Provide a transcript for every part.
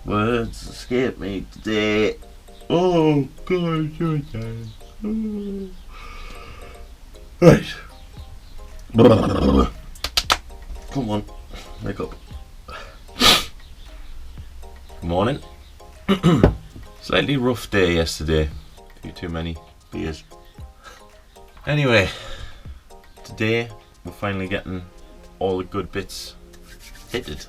Words escape me today. Oh God, oh. Right. Come on, wake up. Good morning. Slightly rough day yesterday. A few too many beers. Anyway, today we're finally getting all the good bits fitted.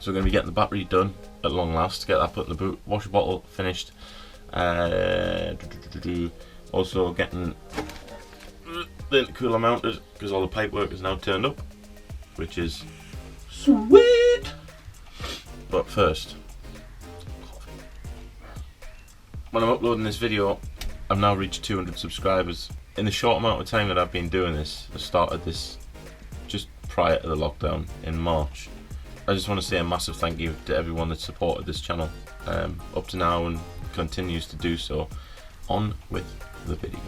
So we're going to be getting the battery done at long last, get that put in the boot, wash bottle finished. Also getting the intercooler mounted because all the pipe work is now turned up, which is sweet. But first, when I'm uploading this video, I've now reached 200 subscribers. In the short amount of time that I've been doing this, I started this just prior to the lockdown in March. I just want to say a massive thank you to everyone that supported this channel up to now and continues to do so. On with the video.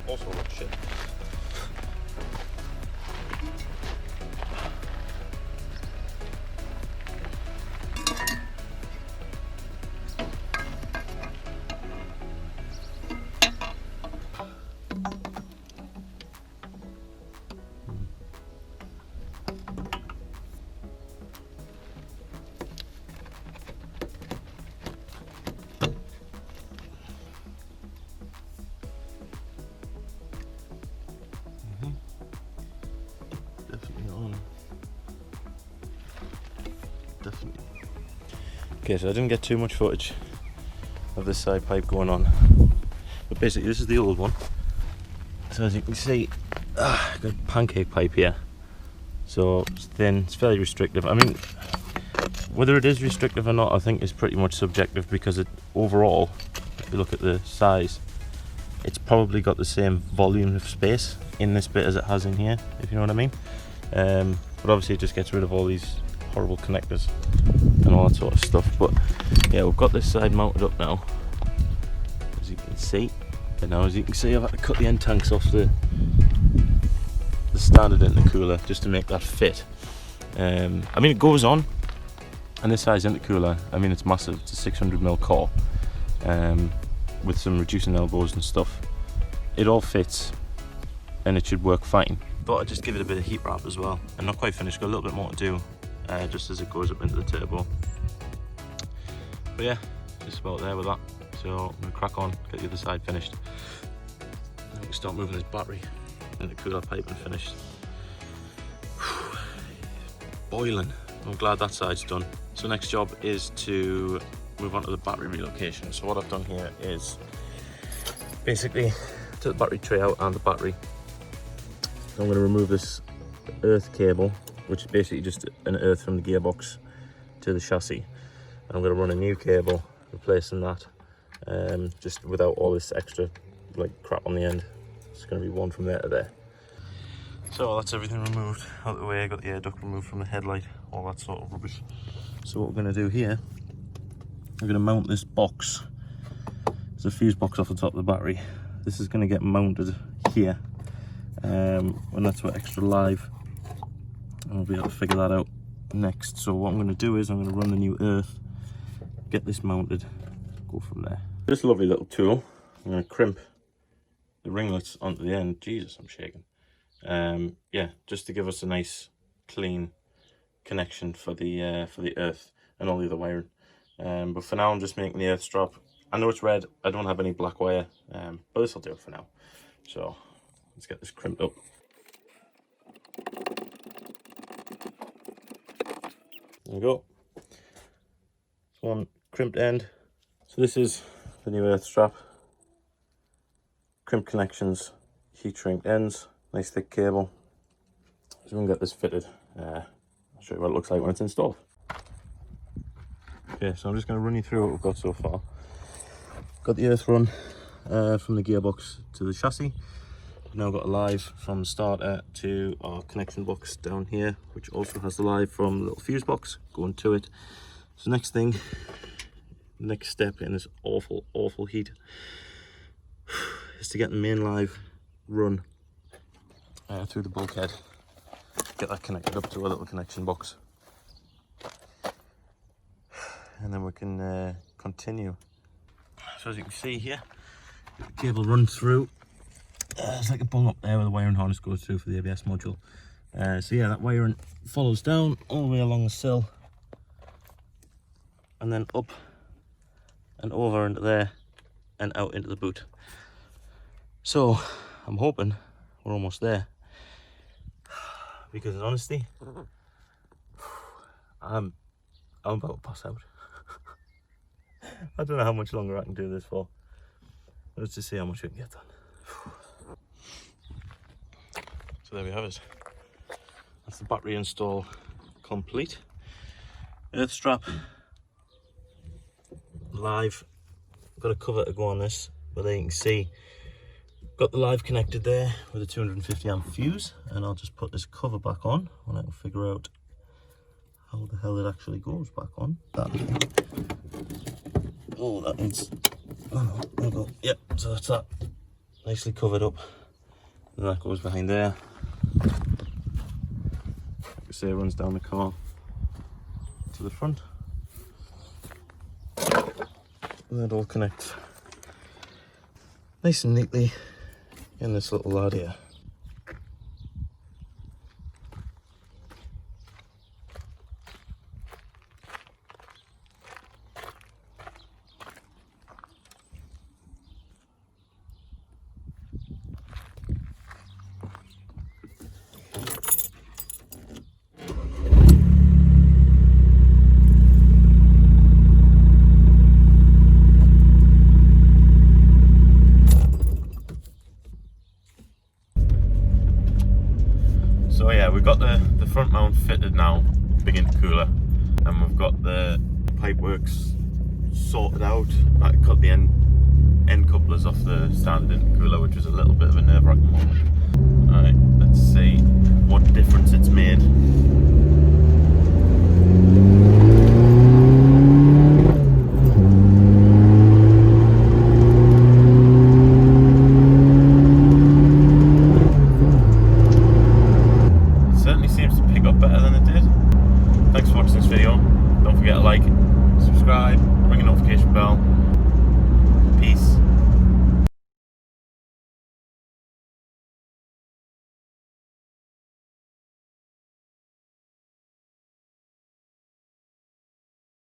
Also what shit. Okay, so I didn't get too much footage of this side pipe going on, but basically this is the old one. So as you can see, got a pancake pipe here, So it's thin, it's fairly restrictive. I mean, whether it is restrictive or not, I think is pretty much subjective, because it overall, if you look at the size, it's probably got the same volume of space in this bit as it has in here, if you know what I mean. But obviously it just gets rid of all these horrible connectors and all that sort of stuff. But yeah, we've got this side mounted up now, as you can see. And now, as you can see, I've had to cut the end tanks off the standard intercooler just to make that fit. I mean, it goes on, and this size intercooler, I mean, it's massive. It's a 600mm core, with some reducing elbows and stuff. It all fits, and it should work fine. Thought I'd just give it a bit of heat wrap as well. I'm not quite finished, got a little bit more to do, just as it goes up into the turbo. But yeah, just about there with that. So I'm gonna crack on, get the other side finished. Then we can start moving this battery intercooler pipe and finished. Boiling. I'm glad that side's done. So next job is to move on to the battery relocation. So what I've done here is basically took the battery tray out and the battery. I'm going to remove this earth cable, which is basically just an earth from the gearbox to the chassis. And I'm going to run a new cable replacing that, just without all this extra like crap on the end. It's going to be one from there to there. So that's everything removed out of the way. I got the air duct removed from the headlight, all that sort of rubbish. So what we're going to do here, we're going to mount this box. There's a fuse box off the top of the battery. This is going to get mounted here, and that's what extra live. And we'll be able to figure that out next. So what I'm going to do is I'm going to run the new earth, get this mounted, go from there. This lovely little tool, I'm going to crimp the ringlets onto the end. Jesus, I'm shaking. Yeah, just to give us a nice clean connection for the earth and all the other wiring. But for now I'm just making the earth strap. I know it's red, I don't have any black wire, but this will do it for now. So let's get this crimped up. There we go. So one crimped end. So this is the new earth strap. Crimp connections, heat shrink ends, nice thick cable. So we can get this fitted. I'll show you what it looks like when it's installed. Okay, so I'm just going to run you through what we've got so far. Got the earth run from the gearbox to the chassis. We've now got a live from the starter to our connection box down here, which also has the live from the little fuse box going to it. So next thing, next step in this awful heat is to get the main live run through the bulkhead. Get that connected up to a little connection box, and then we can continue. So as you can see here, the cable runs through. There's like a bung up there where the wiring harness goes through for the ABS module. So yeah, that wiring follows down all the way along the sill, and then up and over into there and out into the boot. So I'm hoping we're almost there, because in honesty, I'm about to pass out. I don't know how much longer I can do this for. Let's just see how much we can get done. So there we have it. That's the battery install complete. Earth strap live. Got a cover to go on this, but there you can see got the live connected there with a 250 amp fuse, and I'll just put this cover back on and I'll figure out how the hell it actually goes back on. Oh, that needs, oh no, there we go. Yep, so that's that, nicely covered up, and that goes behind there. Like I say, it runs down the car to the front, and it all connects nice and neatly in this little lad here. fitted now, big intercooler, and we've got the pipeworks sorted out. I cut the end couplers off the standard intercooler, which was a little bit of a nerve-wracking moment. Alright, let's see what difference it's made. Thanks for watching this video. Don't forget to like, subscribe, ring the notification bell. Peace.